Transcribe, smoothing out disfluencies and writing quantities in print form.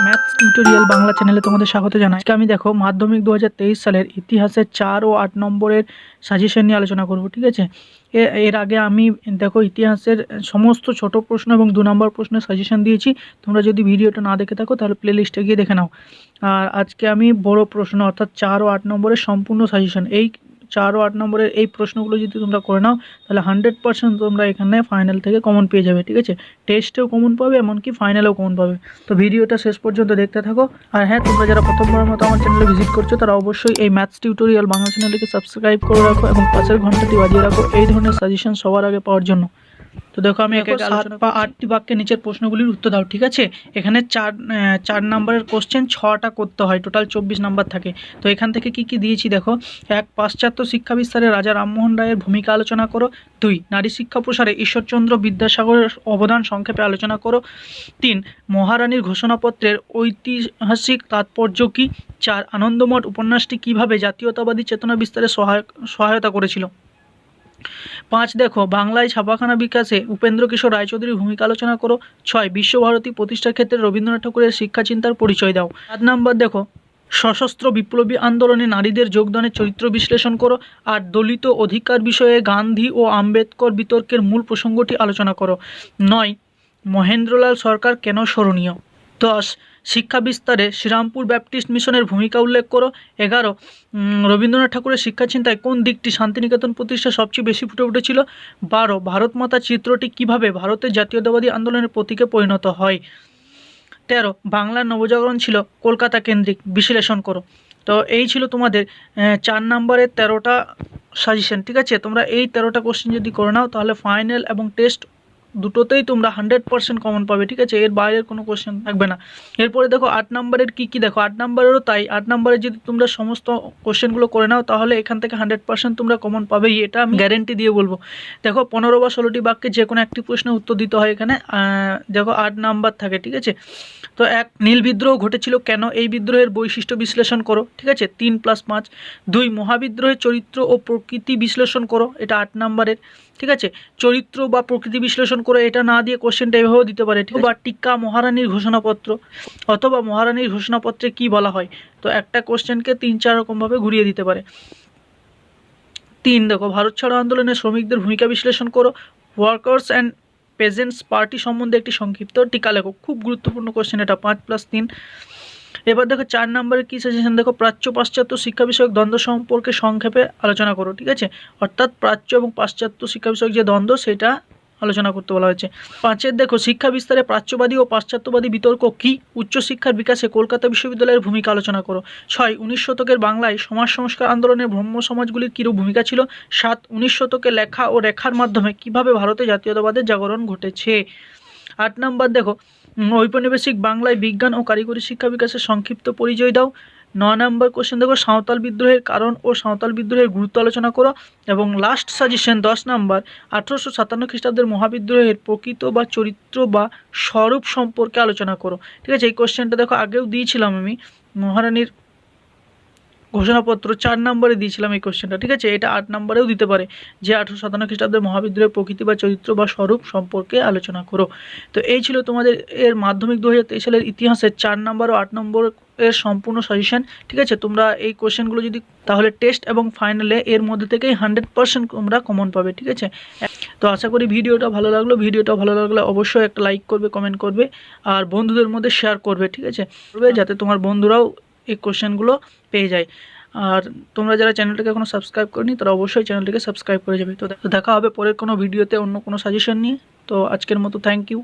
Maths tutorial Bangla চ্যানেলে তোমাদের স্বাগত জানাই। আজকে আমি দেখো মাধ্যমিক 2023 সালের ইতিহাসের 4 ও 8 নম্বরের সাজেশন নিয়ে আলোচনা করব। ঠিক আছে, এর আগে আমি দেখো ইতিহাসের সমস্ত ছোট প্রশ্ন এবং 2 নম্বর প্রশ্নের সাজেশন দিয়েছি। তোমরা যদি ভিডিওটা না দেখে থাকো তাহলে প্লেলিস্টে গিয়ে দেখে নাও। আর আজকে আমি বড় প্রশ্ন অর্থাৎ 4 ও 8 নম্বরের সম্পূর্ণ সাজেশন, এই 4 ও 8 নম্বরের এই প্রশ্নগুলো যদি তোমরা করে নাও তাহলে 100% তোমরা এখানে ফাইনাল থেকে কমন পেয়ে যাবে। ঠিক আছে, টেস্টেও কমন পাবে, এমনকি ফাইনালেও কমন পাবে। তো ভিডিওটা শেষ পর্যন্ত দেখতে থাকো। আর হ্যাঁ, তোমরা যারা প্রথমবারের মতো আমার চ্যানেলে ভিজিট করছো তারা অবশ্যই এই ম্যাথস টিউটোরিয়াল বাংলা চ্যানেলটিকে সাবস্ক্রাইব করে রাখো এবং পাশের ঘন্টাটি বাজিয়ে রাখো এই ধরনের সাজেশন সবার আগে পাওয়ার জন্য। তো দেখো, আমি 7 বা 8টি বাক্যের নিচের প্রশ্নগুলির উত্তর দাও। ঠিক আছে, এখানে 4 নম্বরের কোশ্চেন 6টা করতে হয়, টোটাল 24 নাম্বার থাকে। তো এখান থেকে কি কি দিয়েছি দেখো। 1, পাশ্চাত্য শিক্ষা বিস্তারে রাজা রামমোহন রায়ের ভূমিকা আলোচনা করো। 2, নারী শিক্ষা প্রসারে ঈশ্বরচন্দ্র বিদ্যাসাগরের অবদান সংক্ষেপে আলোচনা করো। 3, মহারানীর ঘোষণাপত্রের ঐতিহাসিক তাৎপর্য কী। 4, আনন্দমঠ উপন্যাসটি কিভাবে জাতীয়তাবাদী চেতনা বিস্তারে সহায়তা করেছিল। 5, দেখো বাংলায় ছাপাখানা বিকাশে উপেন্দ্র কিশোর রায়চৌধুরীর ভূমিকা আলোচনা করো। 6, বিশ্বভারতী প্রতিষ্ঠার ক্ষেত্রে রবীন্দ্রনাথ ঠাকুরের শিক্ষা চিন্তার পরিচয় দাও। 7 নম্বর দেখো, সশস্ত্র বিপ্লবী আন্দোলনে নারীদের যোগদানের চরিত্র বিশ্লেষণ করো। 8, দলিত অধিকার বিষয়ে গান্ধী ও আম্বেদকর বিতর্কের মূল প্রসঙ্গটি আলোচনা করো। 9, মহেন্দ্রলাল সরকার কেন স্মরণীয়। 10, শিক্ষা বিস্তারে শ্রীরামপুর ব্যাপটিস্ট মিশনের ভূমিকা উল্লেখ করো। 11, রবীন্দ্রনাথ ঠাকুরের শিক্ষা চিন্তায় কোন দিকটি শান্তিনিকেতন প্রতিষ্ঠা সবচেয়ে বেশি ফুটে উঠেছিল। 12, ভারত মাতা চিত্রটি কিভাবে ভারতের জাতীয়তাবাদী আন্দোলনের প্রতীকে পরিণত হয়। 13, বাংলার নবজাগরণ ছিল কলকাতা কেন্দ্রিক, বিশ্লেষণ করো। তো এই ছিল তোমাদের 4 নম্বরের 13টা সাজেশন। ঠিক আছে, তোমরা এই 13টা কোশ্চেন যদি করে নাও তাহলে ফাইনাল এবং টেস্ট দুটোতেই তোমরা 100% কমন পাবে। ঠিক আছে, এর বাইরের কোনো কোশ্চেন থাকবে না। এরপরে দেখো 8 নম্বরের কী দেখো, 8 নম্বরেরও তাই। 8 নম্বরে যদি তোমরা সমস্ত কোশ্চেনগুলো করে নাও তাহলে এখান থেকে 100% তোমরা কমন পাবেই, এটা আমি গ্যারেন্টি দিয়ে বলবো। দেখো 15 বা 16টি বাক্যে যে কোনো একটি প্রশ্নের উত্তর দিতে হয় এখানে। দেখো 8 নাম্বার থাকে। ঠিক আছে, তো 1, নীল বিদ্রোহ ঘটেছিল কেন, এই বিদ্রোহের বৈশিষ্ট্য বিশ্লেষণ করো। ঠিক আছে, 3 + 5। 2, মহাবিদ্রোহের চরিত্র ও প্রকৃতি বিশ্লেষণ করো, এটা 8 নম্বরের। ঠিক আছে, চরিত্র বা প্রকৃতি বিশ্লেষণ করে এটা না দিয়ে কোশ্চেনটা এভাবেও দিতে পারে। ঠিক আছে, বা টিকা মহারানীর ঘোষণাপত্র অথবা মহারানীর ঘোষণাপত্রে কি বলা হয়। তো একটা কোশ্চেনকে 3-4 রকমভাবে ঘুরিয়ে দিতে পারে। 3, দেখো ভারত ছাড়ো আন্দোলনে শ্রমিকদের ভূমিকা বিশ্লেষণ করো। ওয়ার্কার্স অ্যান্ড পেজেন্টস পার্টি সম্বন্ধে একটি সংক্ষিপ্ত টিকা লেখো। খুব গুরুত্বপূর্ণ কোশ্চেন এটা, 5 + 3। এবার দেখো 4 নম্বরের কী সাজেশন দেখো, প্রাচ্য পাশ্চাত্য শিক্ষা বিষয়ক দ্বন্দ্ব সম্পর্কে সংক্ষেপে আলোচনা করো। ঠিক আছে, অর্থাৎ প্রাচ্য এবং পাশ্চাত্য শিক্ষা বিষয়ক যে দ্বন্দ্ব সেটা আলোচনা করতে বলা হয়েছে। 5 দেখো, শিক্ষা বিস্তারে প্রাচ্যবাদী ও পাশ্চাত্যবাদী বিতর্ক কী। উচ্চশিক্ষার বিকাশে কলকাতা বিশ্ববিদ্যালয়ের ভূমিকা আলোচনা করো। 6, 19 শতকের বাংলায় সমাজ সংস্কার আন্দোলনের ব্রহ্ম সমাজগুলির কীরূপ ভূমিকা ছিল। 7, 19 শতকে লেখা ও রেখার মাধ্যমে কিভাবে ভারতে জাতীয়তাবাদের জাগরণ ঘটেছে। 8 নম্বর দেখো, ঔপনিবেশিক বাংলায় বিজ্ঞান ও কারিগরি শিক্ষা বিকাশের সংক্ষিপ্ত পরিচয় দাও। 9 নম্বর কোশ্চেন দেখো, সাঁওতাল বিদ্রোহের কারণ ও সাঁওতাল বিদ্রোহের গুরুত্ব আলোচনা করো। এবং লাস্ট সাজেশন 10 নম্বর, 1857 খ্রিস্টাব্দের মহাবিদ্রোহের প্রকৃত বা চরিত্র বা স্বরূপ সম্পর্কে আলোচনা করো। ঠিক আছে, এই কোশ্চেনটা দেখো আগেও দিয়েছিলাম আমি, মহারানীর ঘোষণাপত্র 4 নম্বরে দিয়েছিলাম এই কোশ্চেনটা। ঠিক আছে, এটা 8 নম্বরেও দিতে পারে যে 1857 খ্রিস্টাব্দের মহাবিদ্রোহের প্রকৃতি বা চরিত্র বা স্বরূপ সম্পর্কে আলোচনা করো। তো এই ছিল তোমাদের এর মাধ্যমিক 2023 সালের ইতিহাসের 4 নম্বর ও 8 নম্বর এর সম্পূর্ণ সাজেশন। ঠিক আছে, তোমরা এই কোশ্চেনগুলো যদি তাহলে টেস্ট এবং ফাইনালে এর মধ্যে থেকেই 100% তোমরা কমন পাবে। ঠিক আছে, তো আশা করি ভিডিওটা ভালো লাগলে অবশ্যই একটা লাইক করবে, কমেন্ট করবে আর বন্ধুদের মধ্যে শেয়ার করবে। ঠিক আছে, যাতে তোমার বন্ধুরাও এই কোশ্চেনগুলো পেয়ে যায়। আর তোমরা যারা চ্যানেলটাকে এখনো সাবস্ক্রাইব করনি তারা অবশ্যই চ্যানেলটিকে সাবস্ক্রাইব করে যাবে। তো দেখা হবে পরের কোনো ভিডিওতে অন্য কোনো সাজেশন নিয়ে। তো আজকের মতো থ্যাংক ইউ।